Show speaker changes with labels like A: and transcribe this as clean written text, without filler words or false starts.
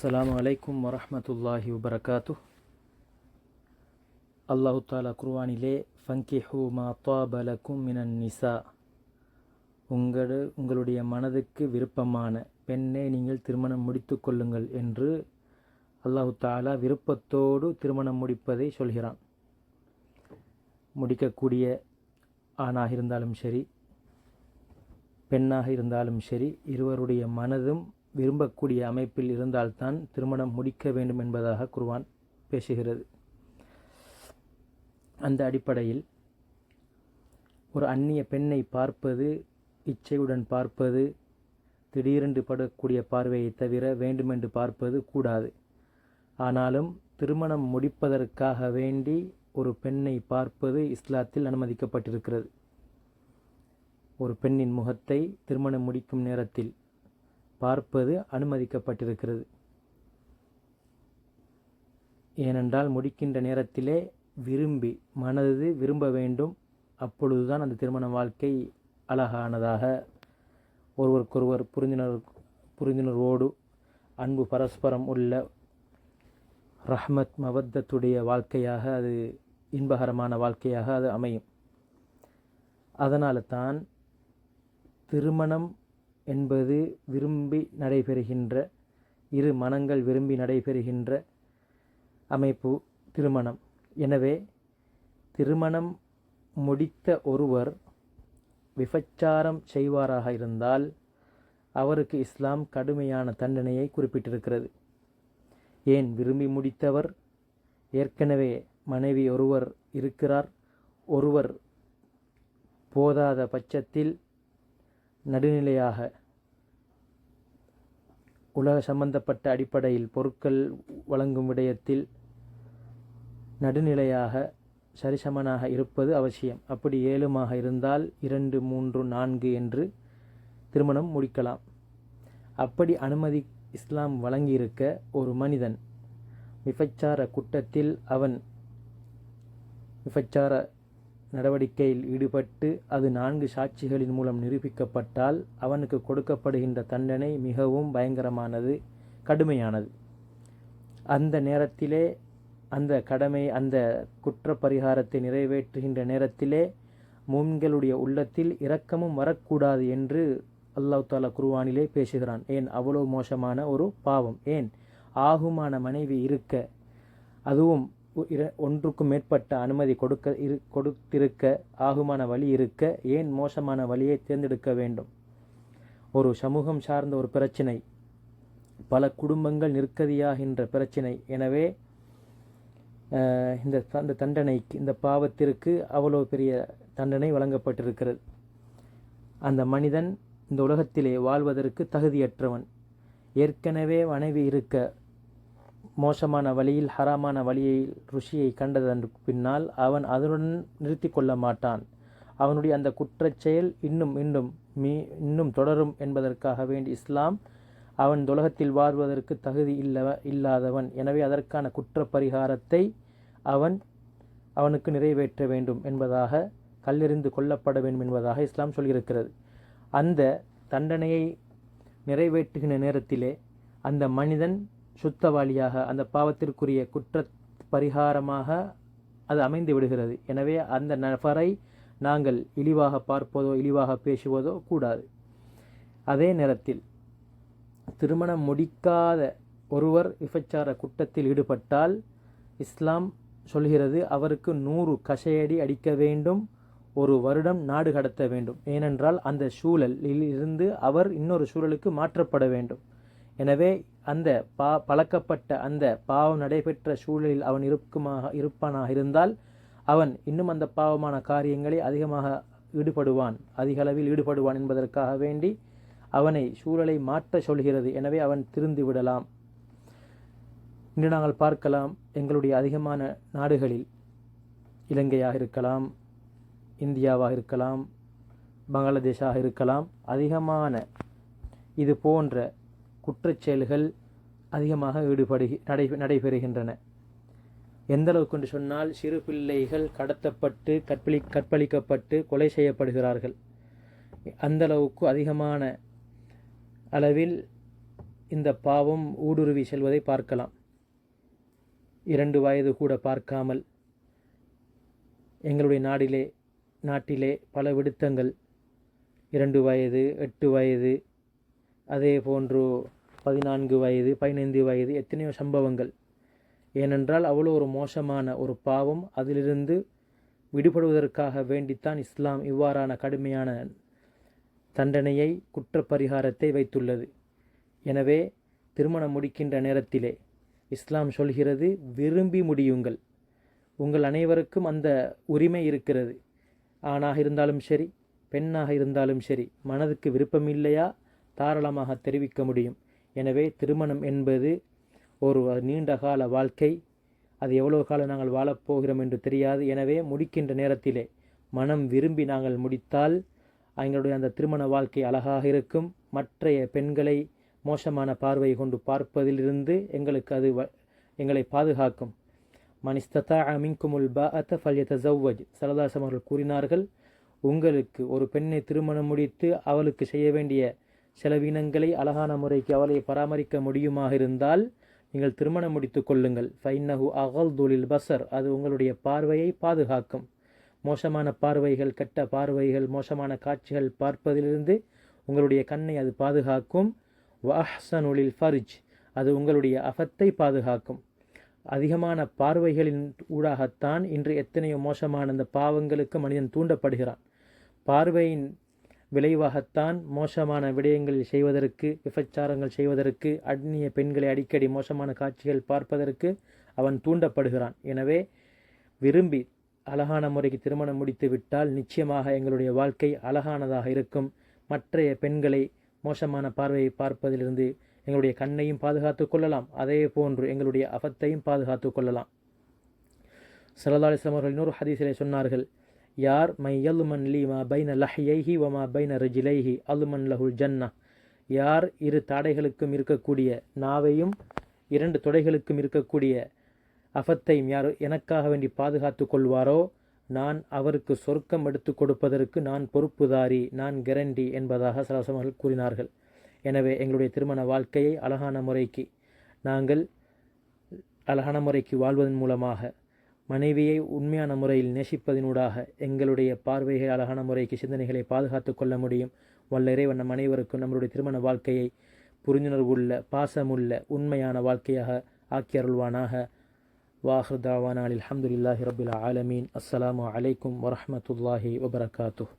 A: அஸ்ஸலாமு அலைக்கும் வரஹ்மத்துல்லாஹி வபரகாத்து. அல்லாஹு தாலா குர்ஆனிலே ஃபங்கிஹு மா தாப லக்கும் மினன் நிசா, உங்களுடைய மனதுக்கு விருப்பமான பெண்ணை நீங்கள் திருமணம் முடித்து கொள்ளுங்கள் என்று அல்லாஹு தாலா விருப்பத்தோடு திருமணம் முடிப்பதை சொல்கிறான். முடிக்கக்கூடிய ஆணாக இருந்தாலும் சரி, பெண்ணாக இருந்தாலும் சரி, இருவருடைய மனதும் விரும்பக்கூடிய அமைப்பில் இருந்தால்தான் திருமணம் முடிக்க வேண்டும் என்பதாக குர்ஆன் பேசுகிறது. அந்த அடிப்படையில் ஒரு அந்நிய பெண்ணை பார்ப்பது, இச்சையுடன் பார்ப்பது, திடீரென்று படக்கூடிய பார்வையை தவிர வேண்டுமென்று பார்ப்பது கூடாது. ஆனாலும் திருமணம் முடிப்பதற்காக வேண்டி ஒரு பெண்ணை பார்ப்பது இஸ்லாத்தில் அனுமதிக்கப்பட்டிருக்கிறது. ஒரு பெண்ணின் முகத்தை திருமணம் முடிக்கும் நேரத்தில் பார்ப்பது அனுமதிக்கப்பட்டிருக்கிறது. ஏனென்றால் முடிக்கின்ற நேரத்திலே மனது விரும்ப வேண்டும். அப்பொழுதுதான் அந்த திருமண வாழ்க்கை அழகானதாக, ஒருவருக்கொருவர் புரிந்துணர்வோடு அன்பு பரஸ்பரம் உள்ள ரஹ்மத் மவத்தத்துடைய வாழ்க்கையாக, அது இன்பகரமான வாழ்க்கையாக அது அமையும். அதனால தான் திருமணம் என்பது விரும்பி நடைபெறுகின்ற, இரு மனங்கள் விரும்பி நடைபெறுகின்ற அமைப்பு திருமணம். எனவே திருமணம் முடித்த ஒருவர் விபச்சாரம் செய்வாராக இருந்தால் அவருக்கு இஸ்லாம் கடுமையான தண்டனையை குறிப்பிட்டிருக்கிறது. ஏன், விரும்பி முடித்தவர், ஏற்கனவே மனைவி ஒருவர் இருக்கிறார், ஒருவர் போதாத பட்சத்தில் நடுநிலையாக உலக சம்பந்தப்பட்ட அடிப்படையில் பொருட்கள் வழங்கும் விடயத்தில் நடுநிலையாக சரிசமனாக இருப்பது அவசியம். அப்படி ஏழுமாக இருந்தால் 2, 3, 4 என்று திருமணம் முடிக்கலாம். அப்படி அனுமதி இஸ்லாம் வழங்கியிருக்க, ஒரு மனிதன் விபச்சார குற்றத்தில் அவன் விபச்சார நடவடிக்கையில் ஈடுபட்டு அது 4 சாட்சிகளின் மூலம் நிரூபிக்கப்பட்டால் அவனுக்கு கொடுக்கப்படுகின்ற தண்டனை மிகவும் பயங்கரமானது, கடுமையானது. அந்த நேரத்திலே அந்த குற்ற பரிகாரத்தை நிறைவேற்றுகின்ற நேரத்திலே முஃமின்களுடைய உள்ளத்தில் இரக்கமும் வரக்கூடாது என்று அல்லாஹ் தாலா குர்ஆனிலே பேசுகிறான். ஏன், அவ்வளவு மோசமான ஒரு பாவம். ஏன், ஆகுமான மனைவி இருக்க, அதுவும் ஒன்றுக்கும் மேற்பட்ட அனுமதி கொடுத்திருக்க, ஆகுமான வழி இருக்க, ஏன் மோசமான வழியை தேர்ந்தெடுக்க வேண்டும்? ஒரு சமூகம் சார்ந்த ஒரு பிரச்சினை, பல குடும்பங்கள் நிற்கதியாகின்ற பிரச்சினை. எனவே இந்த தண்டனைக்கு, இந்த பாவத்திற்கு அவ்வளோ பெரிய தண்டனை வழங்கப்பட்டிருக்கிறது. அந்த மனிதன் இந்த உலகத்திலே வாழ்வதற்கு தகுதியற்றவன். ஏற்கனவே மனைவி இருக்க, மோசமான வழியில், ஹராமான வழியை, ருசியை கண்டதன் பின்னால் அவன் அதனுடன் நிறுத்தி கொள்ள மாட்டான். அவனுடைய அந்த குற்றச்செயல் இன்னும் தொடரும் என்பதற்காக வேண்டி இஸ்லாம் அவன் உலகத்தில் வாழ்வதற்கு தகுதி இல்லாதவன். எனவே அதற்கான குற்ற பரிகாரத்தை அவனுக்கு நிறைவேற்ற வேண்டும் என்பதாக, கல்லெறிந்து கொல்லப்பட வேண்டும் என்பதாக இஸ்லாம் சொல்லியிருக்கிறது. அந்த தண்டனையை நிறைவேற்றுகின்ற நேரத்திலே அந்த மனிதன் சுத்தவாளியாக, அந்த பாவத்திற்குரிய குற்ற பரிகாரமாக அது அமைந்து விடுகிறது. எனவே அந்த நபரை நாங்கள் இழிவாக பார்ப்பதோ இழிவாக பேசுவதோ கூடாது. அதே நேரத்தில் திருமணம் முடிக்காத ஒருவர் விபச்சார குற்றத்தில் ஈடுபட்டால் இஸ்லாம் சொல்கிறது அவருக்கு 100 கசையடி அடிக்க வேண்டும், 1 வருடம் நாடு கடத்த வேண்டும். ஏனென்றால் அந்த சூழலில் இருந்து அவர் இன்னொரு சூழலுக்கு மாற்றப்பட வேண்டும். எனவே அந்த பழக்கப்பட்ட அந்த பாவம் நடைபெற்ற சூழலில் அவன் இருப்பானாக இருந்தால் அவன் இன்னும் அந்த பாவமான காரியங்களை அதிக அளவில் ஈடுபடுவான் என்பதற்காக வேண்டி அவனை சூழலை மாற்ற சொல்கிறது. எனவே அவன் திருந்து விடலாம். இன்று நாங்கள் பார்க்கலாம், எங்களுடைய அதிகமான நாடுகளில், இலங்கையாக இருக்கலாம், இந்தியாவாக இருக்கலாம், பங்களாதேஷாக இருக்கலாம், அதிகமான இது போன்ற குற்றச்செயல்கள் அதிகமாக நடைபெறுகின்றன. எந்த அளவுக்கு என்று சொன்னால், சிறு பிள்ளைகள் கடத்தப்பட்டு கற்பழிக்கப்பட்டு கொலை செய்யப்படுகிறார்கள். அந்த அளவுக்கு அதிகமான அளவில் இந்த பாவம் ஊடுருவி செல்வதை பார்க்கலாம். 2 வயது கூட பார்க்காமல் எங்களுடைய நாட்டிலே பல விடுத்தங்கள் 2 வயது 8 வயது அதே போன்று 14 வயது 15 வயது எத்தனையோ சம்பவங்கள். ஏனென்றால் அவ்வளோ ஒரு மோசமான ஒரு பாவம். அதிலிருந்து விடுபடுவதற்காக வேண்டித்தான் இஸ்லாம் இவ்வாறான கடுமையான தண்டனையை குற்றப்பரிகாரத்தை வைத்துள்ளது. எனவே திருமணம் முடிக்கின்ற நேரத்திலே இஸ்லாம் சொல்கிறது, விரும்பி முடியுங்கள். உங்கள் அனைவருக்கும் அந்த உரிமை இருக்கிறது. ஆணாக இருந்தாலும் சரி பெண்ணாக இருந்தாலும் சரி, மனதுக்கு விருப்பமில்லையா தாராளமாக தெரிவிக்க முடியும். எனவே திருமணம் என்பது ஒரு நீண்ட கால வாழ்க்கை. அது எவ்வளோ காலம் நாங்கள் வாழப்போகிறோம் என்று தெரியாது. எனவே முடிக்கின்ற நேரத்திலே மனம் விரும்பி நாங்கள் முடித்தால் எங்களுடைய அந்த திருமண வாழ்க்கை அழகாக இருக்கும். மற்றைய பெண்களை மோசமான பார்வை கொண்டு பார்ப்பதிலிருந்து எங்களை பாதுகாக்கும். மனிஸ்ததா மின்குமுல் பாஅத ஃபல்யதஸவ்வஜ் ஸல்லல்லாஹு அவர்கள் கூறினார்கள், உங்களுக்கு ஒரு பெண்ணை திருமணம் முடித்து அவளுக்கு செய்ய வேண்டிய செலவினங்களை அழகான முறைக்கு அவளை பராமரிக்க முடியுமாக இருந்தால் நீங்கள் திருமணம் முடித்து கொள்ளுங்கள். ஃபைன்னஹு அகல்து லில் பஸர், அது உங்களுடைய பார்வையை பாதுகாக்கும். மோசமான பார்வைகள், கெட்ட பார்வைகள், மோசமான காட்சிகள் பார்ப்பதிலிருந்து உங்களுடைய கண்ணை அது பாதுகாக்கும். வ அஹ்ஸனு லில் ஃபர்ஜ், அது உங்களுடைய அஃபத்தை பாதுகாக்கும். அதிகமான பார்வைகளின் ஊடாகத்தான் இன்று எத்தனையோ மோசமான அந்த பாவங்களுக்கு மனிதன் தூண்டப்படுகிறான். பார்வையின் விளைவாகத்தான் மோசமான விடயங்களில் செய்வதற்கு, விபச்சாரங்கள் செய்வதற்கு, அந்நிய பெண்களை அடிக்கடி மோசமான காட்சிகள் பார்ப்பதற்கு அவன் தூண்டப்படுகிறான். எனவே விரும்பி அழகான முறைக்கு திருமணம் முடித்து விட்டால் நிச்சயமாக எங்களுடைய வாழ்க்கை அழகானதாக இருக்கும். மற்றைய பெண்களை மோசமான பார்வையை பார்ப்பதிலிருந்து எங்களுடைய கண்ணையும் பாதுகாத்து கொள்ளலாம். அதே போன்று எங்களுடைய அஃபத்தையும் பாதுகாத்து கொள்ளலாம். ஸல்லல்லாஹு அலைஹி வஸல்லம் அவர்கள் இன்னொரு ஹதீஸிலே சொன்னார்கள், யார் மையல்மன் லீ மா பைன லஹ்யைஹி வ மா பைன ரஜிலைஹி அல்மன் லஹுல் ஜன்னா, யார் 2 தாடைகளுக்கும் இருக்கக்கூடிய நாவையும் 2 தொடைகளுக்கும் இருக்கக்கூடிய அஃபத்தையும் யார் எனக்காக வேண்டி பாதுகாத்து கொள்வாரோ, நான் அவருக்கு சொர்க்கம் எடுத்து கொடுப்பதற்கு நான் பொறுப்புதாரி, நான் கேரண்டி என்பதாக ஸல்லல்லாஹு அலைஹி வஸல்லம் கூறினார்கள். எனவே எங்களுடைய திருமண வாழ்க்கையை அழகான முறைக்கு வாழ்வதன் மூலமாக, மனைவியை உண்மையான முறையில் நேசிப்பதினூடாக எங்களுடைய பார்வைகள் அழகான முறைக்கு சிந்தனைகளை பாதுகாத்து கொள்ள முடியும். வல்ல இறைவன் நம் அனைவருக்கும் நம்மளுடைய திருமண வாழ்க்கையை புரிந்துணர்வுள்ள, பாசமுள்ள, உண்மையான வாழ்க்கையாக ஆக்கி அருள்வானாக. வாஹிர் தாவானா அல்ஹம்துலில்லாஹி ரப்பில் ஆலமீன். அஸ்ஸலாமு அலைக்கும் வரஹ்மத்துல்லாஹி வபரகாத்துஹ்.